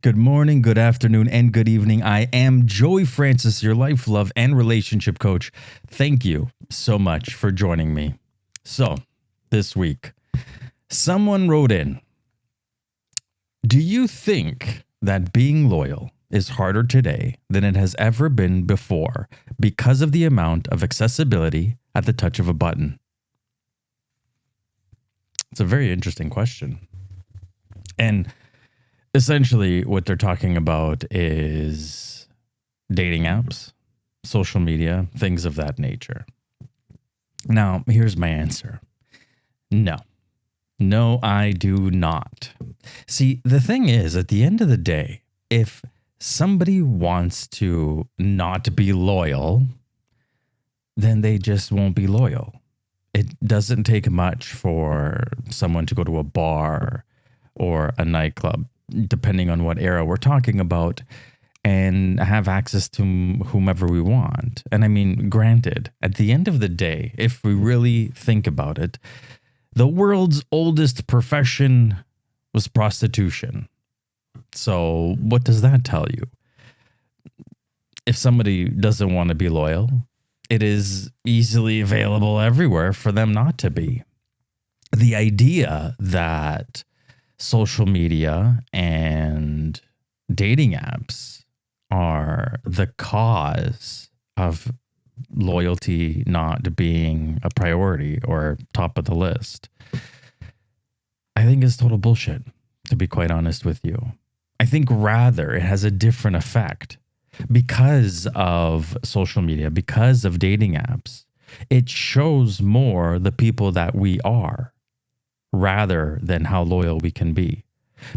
Good morning, good afternoon, and good evening. I am Joey Francis, your life, love, and relationship coach. Thank you so much for joining me. So, this week, someone wrote in, do you think that being loyal is harder today than it has ever been before because of the amount of accessibility at the touch of a button? It's a very interesting question. And essentially, what they're talking about is dating apps, social media, things of that nature. Now, here's my answer. No. No, I do not. See, the thing is, at the end of the day, if somebody wants to not be loyal, then they just won't be loyal. It doesn't take much for someone to go to a bar or a nightclub, depending on what era we're talking about, and have access to whomever we want. And I mean, granted, at the end of the day, if we really think about it, the world's oldest profession was prostitution. So what does that tell you? If somebody doesn't want to be loyal, it is easily available everywhere for them not to be. The idea that social media and dating apps are the cause of loyalty not being a priority or top of the list, I think is total bullshit, to be quite honest with you. I think rather it has a different effect because of social media, because of dating apps. It shows more the people that we are rather than how loyal we can be.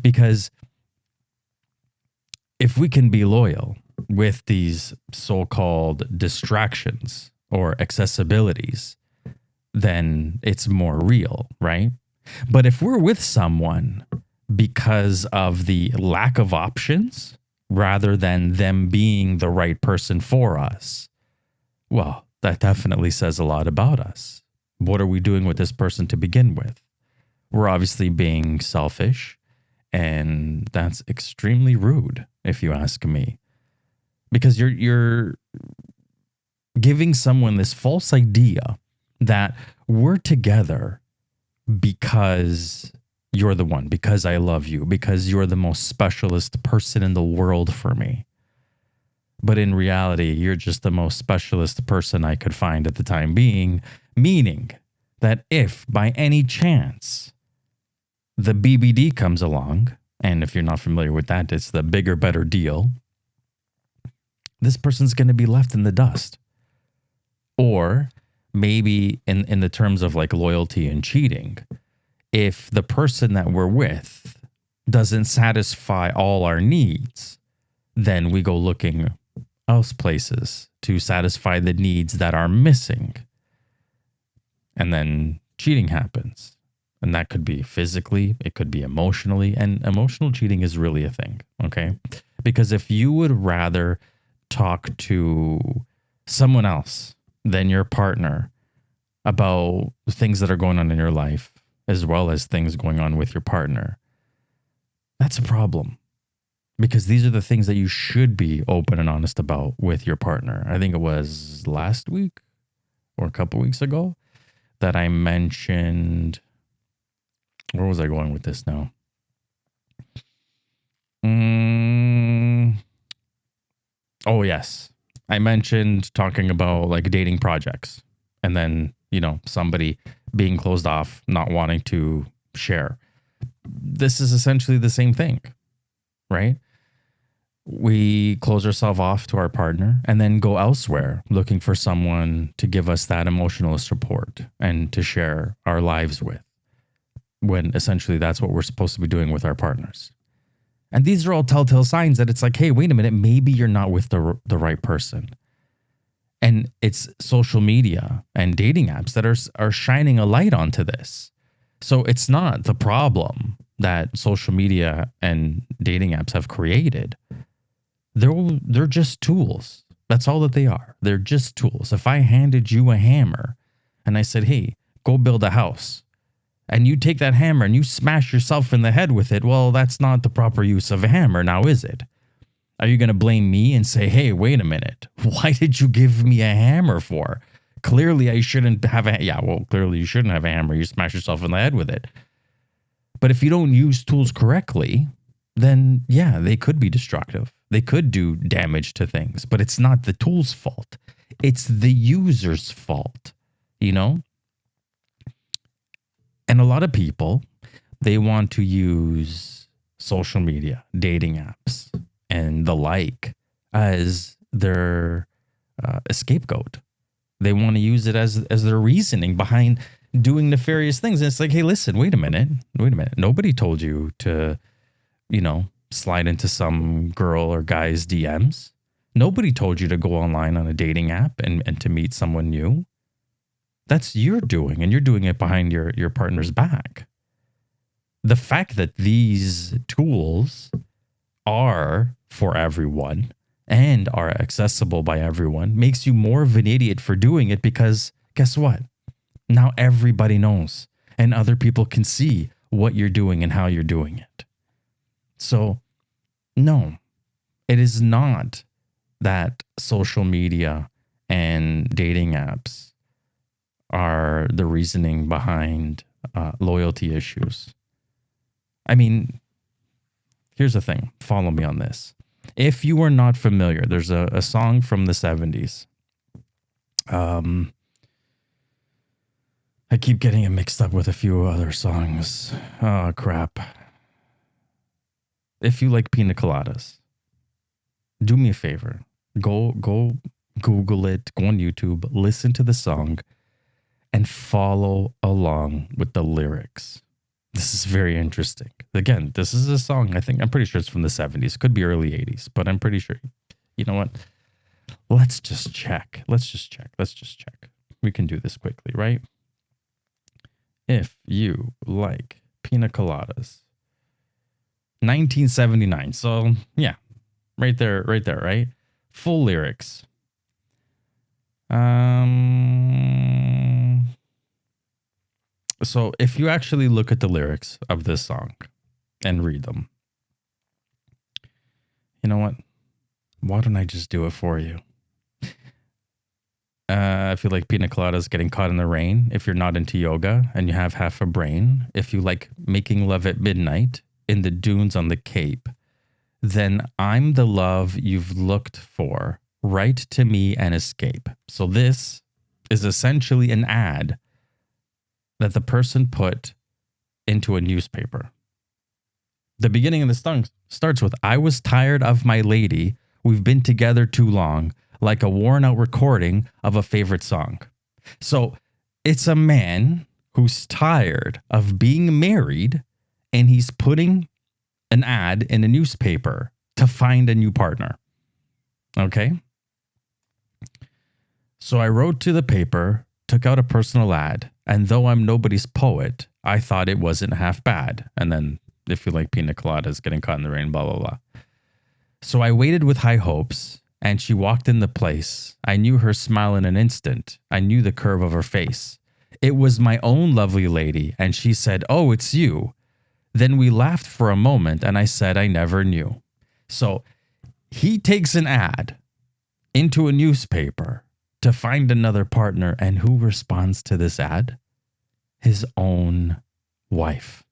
Because if we can be loyal with these so-called distractions or accessibilities, then it's more real, right? But if we're with someone because of the lack of options rather than them being the right person for us, well, that definitely says a lot about us. What are we doing with this person to begin with? We're obviously being selfish, and that's extremely rude, if you ask me. Because you're giving someone this false idea that we're together because you're the one, because I love you, because you're the most specialist person in the world for me. But in reality, you're just the most specialist person I could find at the time being, meaning that if by any chance the BBD comes along, and if you're not familiar with that, it's the bigger, better deal, this person's going to be left in the dust. Or maybe in the terms of like loyalty and cheating, if the person that we're with doesn't satisfy all our needs, then we go looking else places to satisfy the needs that are missing. And then cheating happens. And that could be physically, it could be emotionally, and emotional cheating is really a thing, okay? Because if you would rather talk to someone else than your partner about things that are going on in your life, as well as things going on with your partner, that's a problem. Because these are the things that you should be open and honest about with your partner. I think it was last week or a couple weeks ago that I mentioned, where was I going with this now? Oh, yes. I mentioned talking about like dating projects and then, somebody being closed off, not wanting to share. This is essentially the same thing, right? We close ourselves off to our partner and then go elsewhere looking for someone to give us that emotional support and to share our lives with, when essentially that's what we're supposed to be doing with our partners. And these are all telltale signs that it's like, hey, wait a minute, maybe you're not with the right person. And it's social media and dating apps that are shining a light onto this. So it's not the problem that social media and dating apps have created. They're just tools. That's all that they are. They're just tools. If I handed you a hammer and I said, hey, go build a house, and you take that hammer and you smash yourself in the head with it, well, that's not the proper use of a hammer now, is it? Are you going to blame me and say, hey, wait a minute, why did you give me a hammer for? Clearly I shouldn't have clearly you shouldn't have a hammer. You smash yourself in the head with it. But if you don't use tools correctly, then yeah, they could be destructive. They could do damage to things, but it's not the tool's fault. It's the user's fault, you know? And a lot of people, they want to use social media, dating apps, and the like as their scapegoat. They want to use it as their reasoning behind doing nefarious things. And it's like, hey, listen, wait a minute. Nobody told you to, slide into some girl or guy's DMs. Nobody told you to go online on a dating app and to meet someone new. That's your doing, and you're doing it behind your partner's back. The fact that these tools are for everyone and are accessible by everyone makes you more of an idiot for doing it, because guess what? Now everybody knows and other people can see what you're doing and how you're doing it. So, no, it is not that social media and dating apps are the reasoning behind loyalty issues. I mean, here's the thing. Follow me on this. If you are not familiar, there's a song from the 70s. I keep getting it mixed up with a few other songs. Oh, crap. If you like pina coladas, do me a favor. Go Google it, go on YouTube, listen to the song, and follow along with the lyrics. This is very interesting. Again, this is a song, I'm pretty sure it's from the 70s. Could be early 80s, but I'm pretty sure. You know what? Let's just check. We can do this quickly, right? If you like pina coladas. 1979. So, yeah. Right there, right? Full lyrics. So if you actually look at the lyrics of this song and read them, you know what? Why don't I just do it for you? If you like pina coladas getting caught in the rain, if you're not into yoga and you have half a brain, if you like making love at midnight in the dunes on the Cape, then I'm the love you've looked for. Write to me and escape. So this is essentially an ad that the person put into a newspaper. The beginning of the song starts with, I was tired of my lady. We've been together too long, like a worn out recording of a favorite song. So it's a man who's tired of being married, and he's putting an ad in a newspaper to find a new partner. Okay? So I wrote to the paper, took out a personal ad, and though I'm nobody's poet, I thought it wasn't half bad. And then if you like pina coladas, getting caught in the rain, blah, blah, blah. So I waited with high hopes, and she walked in the place. I knew her smile in an instant. I knew the curve of her face. It was my own lovely lady, and she said, oh, it's you. Then we laughed for a moment, and I said I never knew. So he takes an ad into a newspaper to find another partner, and who responds to this ad? His own wife.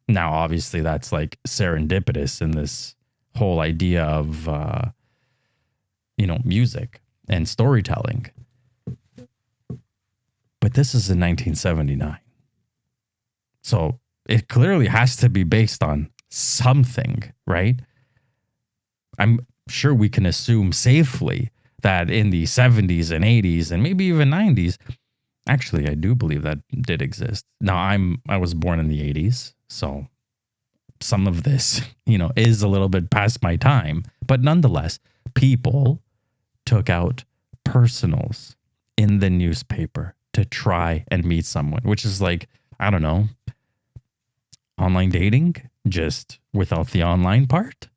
Now, obviously, that's like serendipitous in this whole idea of, music and storytelling. But this is in 1979. So it clearly has to be based on something, right? I'm sure we can assume safely that in the 70s and 80s and maybe even 90s, actually, I do believe that did exist. Now, I was born in the 80s, so some of this, is a little bit past my time. But nonetheless, people took out personals in the newspaper to try and meet someone, which is like, I don't know, online dating, just without the online part.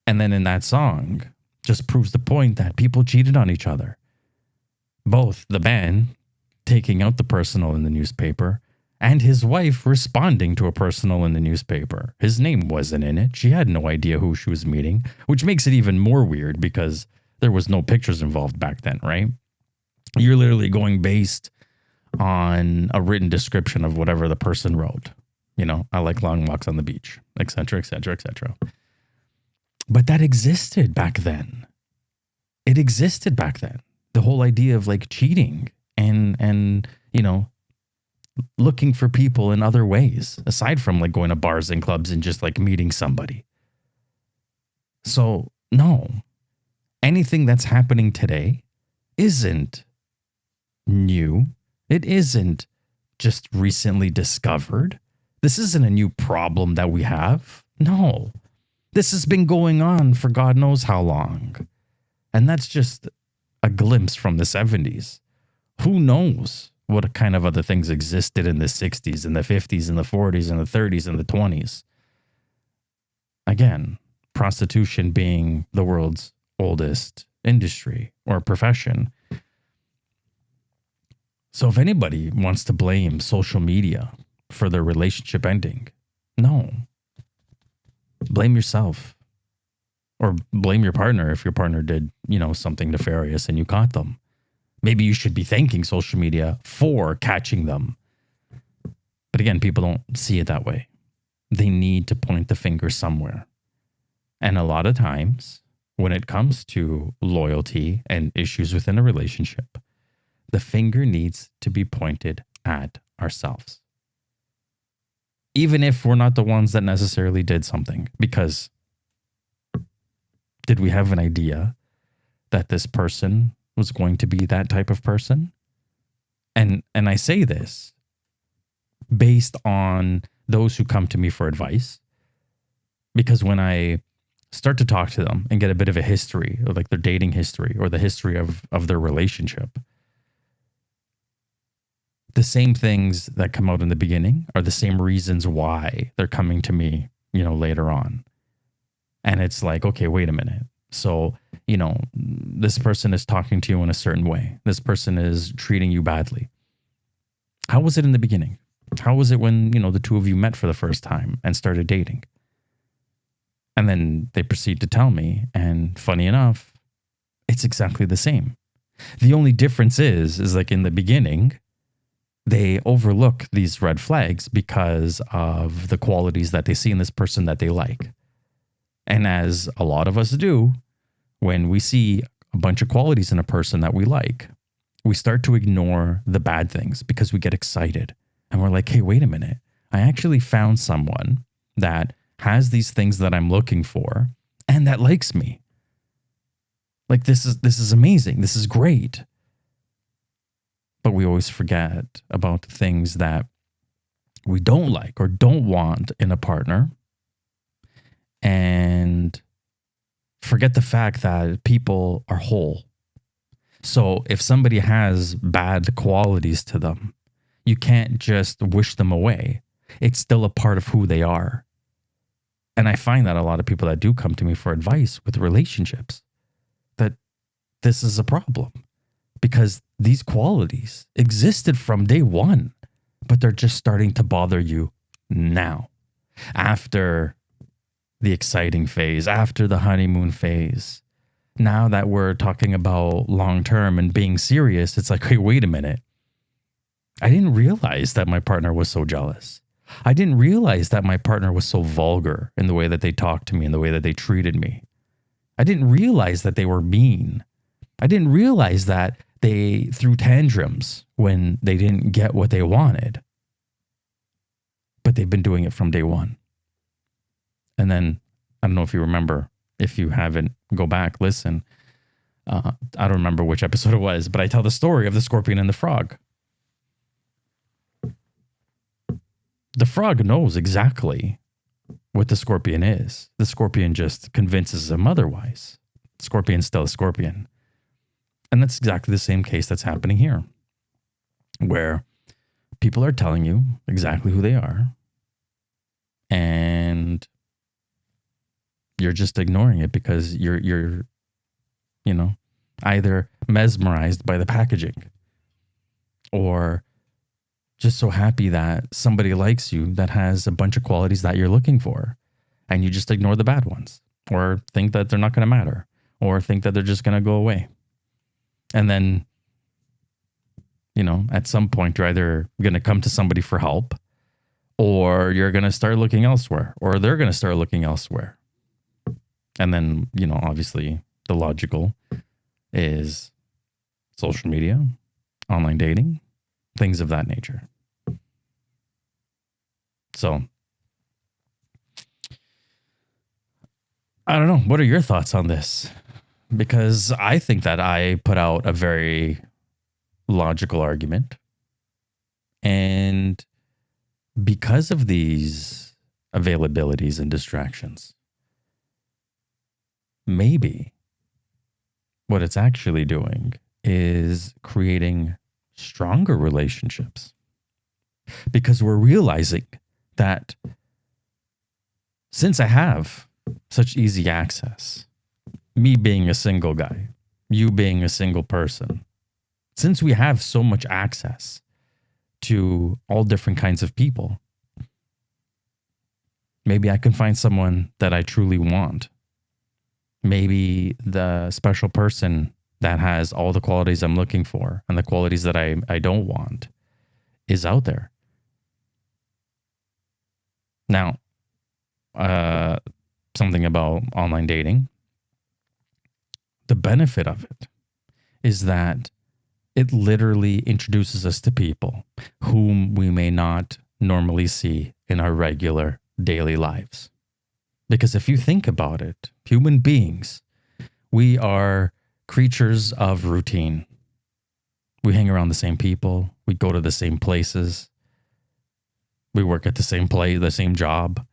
And then in that song, just proves the point that people cheated on each other. Both the band taking out the personal in the newspaper and his wife responding to a personal in the newspaper. His name wasn't in it. She had no idea who she was meeting, which makes it even more weird because there was no pictures involved back then, right? You're literally going based on a written description of whatever the person wrote. You know, I like long walks on the beach, etc., etc., etc. But that existed back then. It existed back then. The whole idea of like cheating and you know, looking for people in other ways aside from like going to bars and clubs and just like meeting somebody. So, no. Anything that's happening today isn't new. It isn't just recently discovered. This isn't a new problem that we have. No. This has been going on for God knows how long. And that's just a glimpse from the 70s. Who knows what kind of other things existed in the 60s and the 50s and the 40s and the 30s and the 20s. Again, prostitution being the world's oldest industry or profession. So if anybody wants to blame social media for their relationship ending, no. Blame yourself. Or blame your partner if your partner did, you know, something nefarious and you caught them. Maybe you should be thanking social media for catching them. But again, people don't see it that way. They need to point the finger somewhere. And a lot of times, when it comes to loyalty and issues within a relationship, the finger needs to be pointed at ourselves. Even if we're not the ones that necessarily did something. Because did we have an idea that this person was going to be that type of person? And I say this based on those who come to me for advice. Because when I start to talk to them and get a bit of a history, or like their dating history or the history of their relationship, the same things that come out in the beginning are the same reasons why they're coming to me, you know, later on. And it's like, okay, wait a minute. So, you know, this person is talking to you in a certain way. This person is treating you badly. How was it in the beginning? How was it when, you know, the two of you met for the first time and started dating? And then they proceed to tell me, and funny enough, it's exactly the same. The only difference is like in the beginning, they overlook these red flags because of the qualities that they see in this person that they like. And as a lot of us do, when we see a bunch of qualities in a person that we like, we start to ignore the bad things because we get excited. And we're like, hey, wait a minute. I actually found someone that has these things that I'm looking for and that likes me. Like, this is amazing. This is great. But we always forget about the things that we don't like or don't want in a partner. And forget the fact that people are whole. So if somebody has bad qualities to them, you can't just wish them away. It's still a part of who they are. And I find that a lot of people that do come to me for advice with relationships, that this is a problem because these qualities existed from day one, but they're just starting to bother you now after the exciting phase, after the honeymoon phase. Now that we're talking about long-term and being serious, it's like, hey, wait a minute. I didn't realize that my partner was so jealous. I didn't realize that my partner was so vulgar in the way that they talked to me and the way that they treated me. I didn't realize that they were mean. I didn't realize that they threw tantrums when they didn't get what they wanted. But they've been doing it from day one. And then, I don't know if you remember, if you haven't, go back, listen. I don't remember which episode it was, but I tell the story of the scorpion and the frog. The frog knows exactly what the scorpion is. The scorpion just convinces him otherwise. The scorpion's still a scorpion. And that's exactly the same case that's happening here, where people are telling you exactly who they are, and you're just ignoring it because you're you know, either mesmerized by the packaging or just so happy that somebody likes you that has a bunch of qualities that you're looking for, and you just ignore the bad ones, or think that they're not going to matter, or think that they're just going to go away. And then, at some point, you're either going to come to somebody for help, or you're going to start looking elsewhere, or they're going to start looking elsewhere. And then, obviously the logical is social media, online dating, things of that nature. So I don't know. What are your thoughts on this? Because I think that I put out a very logical argument. And because of these availabilities and distractions, maybe what it's actually doing is creating stronger relationships, because we're realizing that since I have such easy access, me being a single guy, you being a single person, since we have so much access to all different kinds of people, maybe I can find someone that I truly want. Maybe the special person that has all the qualities I'm looking for and the qualities that I don't want is out there. Now, something about online dating. The benefit of it is that it literally introduces us to people whom we may not normally see in our regular daily lives. Because if you think about it, human beings, we are creatures of routine. We hang around the same people. We go to the same places. We work at the same place, the same job.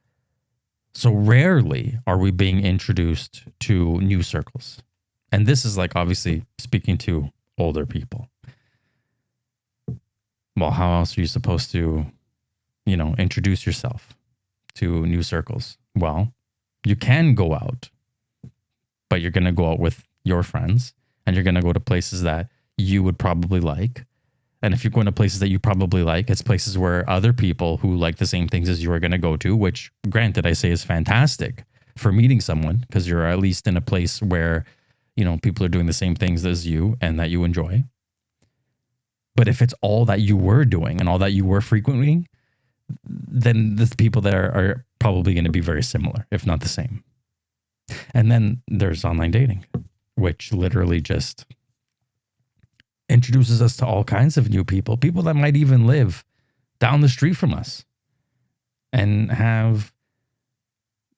So rarely are we being introduced to new circles. And this is like obviously speaking to older people. Well, how else are you supposed to, introduce yourself to new circles? Well, you can go out, but you're going to go out with your friends, and you're going to go to places that you would probably like. And if you're going to places that you probably like, it's places where other people who like the same things as you are going to go to, which granted I say is fantastic for meeting someone, because you're at least in a place where, people are doing the same things as you and that you enjoy. But if it's all that you were doing and all that you were frequenting, then the people there are probably going to be very similar, if not the same. And then there's online dating, which literally just introduces us to all kinds of new people that might even live down the street from us and have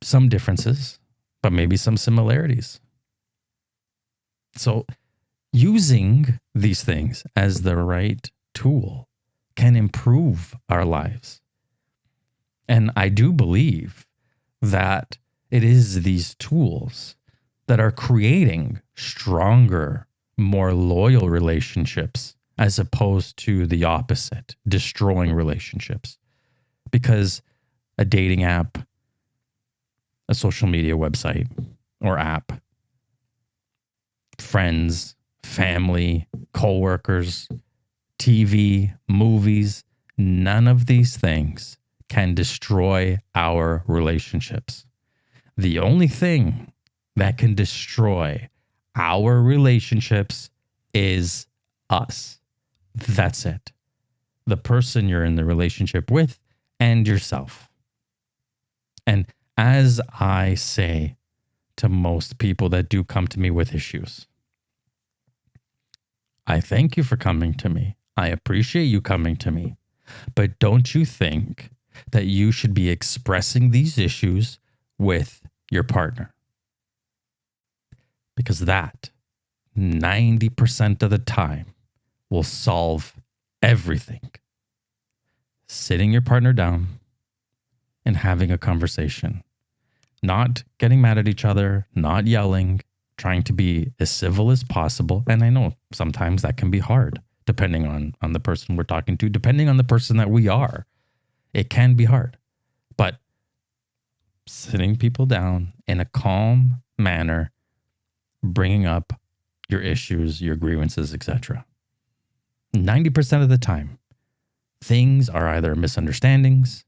some differences, but maybe some similarities. So using these things as the right tool can improve our lives. And I do believe that it is these tools that are creating stronger, more loyal relationships, as opposed to the opposite, destroying relationships. Because a dating app, a social media website or app, friends, family, coworkers, TV, movies, none of these things can destroy our relationships. The only thing that can destroy our relationships is us. That's it. The person you're in the relationship with and yourself. And as I say to most people that do come to me with issues, I thank you for coming to me. I appreciate you coming to me. But don't you think that you should be expressing these issues with your partner? Because that 90% of the time will solve everything. Sitting your partner down and having a conversation. Not getting mad at each other, not yelling, trying to be as civil as possible. And I know sometimes that can be hard, depending on the person we're talking to, depending on the person that we are. It can be hard. But sitting people down in a calm manner, bringing up your issues, your grievances, etc. 90% of the time, things are either misunderstandings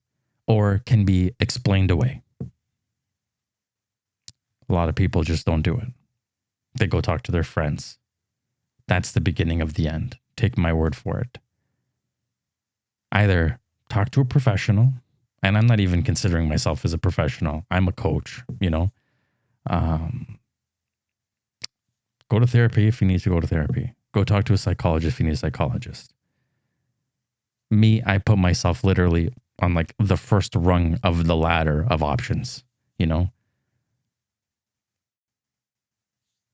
or can be explained away. A lot of people just don't do it. They go talk to their friends. That's the beginning of the end. Take my word for it. Either talk to a professional, and I'm not even considering myself as a professional. I'm a coach, you know. Go to therapy if you need to go to therapy. Go talk to a psychologist if you need a psychologist. Me, I put myself literally on like the first rung of the ladder of options, you know.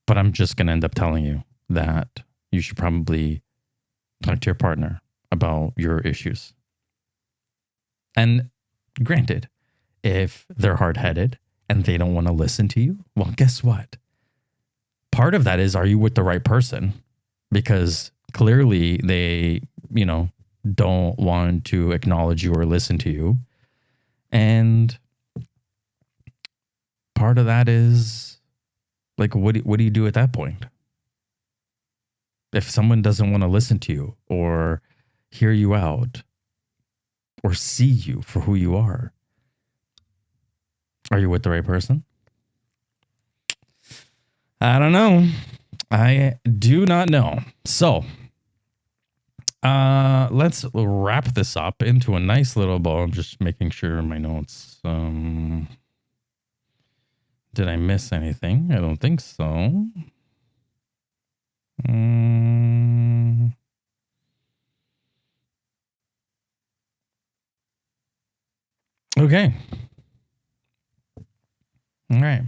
But I'm just going to end up telling you that you should probably talk to your partner about your issues. And granted, if they're hard-headed and they don't want to listen to you, well, guess what? Part of that is, are you with the right person? Because clearly they, you know, don't want to acknowledge you or listen to you. And part of that is, like, what do you do at that point? If someone doesn't want to listen to you or hear you out or see you for who you are you with the right person? I don't know. I do not know. So, let's wrap this up into a nice little bow. I'm just making sure my notes. Did I miss anything? I don't think so. Okay. All right.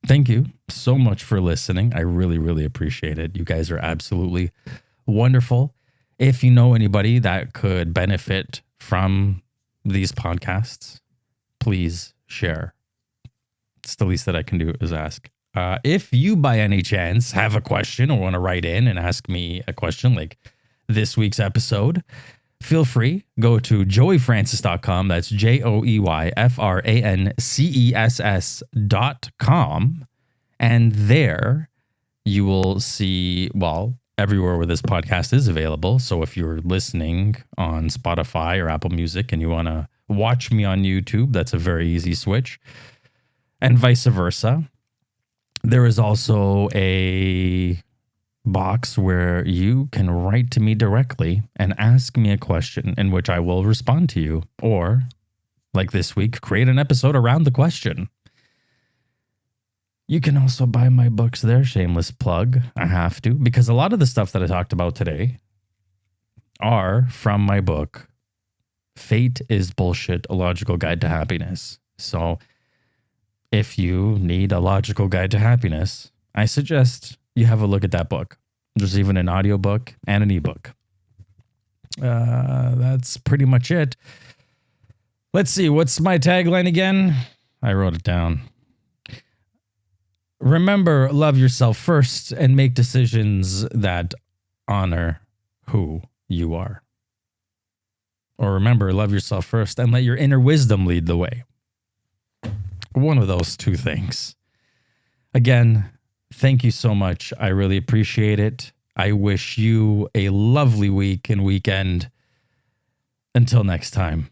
Thank you so much for listening. I really, really appreciate it. You guys are absolutely wonderful. If you know anybody that could benefit from these podcasts, please share. It's the least that I can do is ask. If you by any chance have a question or want to write in and ask me a question like this week's episode, feel free. Go to joeyfrancis.com. That's joeyfrances.com. And there you will see, well, everywhere where this podcast is available. So if you're listening on Spotify or Apple Music and you want to watch me on YouTube, that's a very easy switch. And vice versa. There is also a box where you can write to me directly and ask me a question in which I will respond to you. Or, like this week, create an episode around the question. You can also buy my books there. Shameless plug. I have to, because a lot of the stuff that I talked about today are from my book, Fate is Bullshit, A Logical Guide to Happiness. So if you need a logical guide to happiness, I suggest you have a look at that book. There's even an audiobook and an ebook. That's pretty much it. Let's see. What's my tagline again? I wrote it down. Remember, love yourself first and make decisions that honor who you are. Or remember, love yourself first and let your inner wisdom lead the way. One of those two things. Again, thank you so much. I really appreciate it. I wish you a lovely week and weekend. Until next time.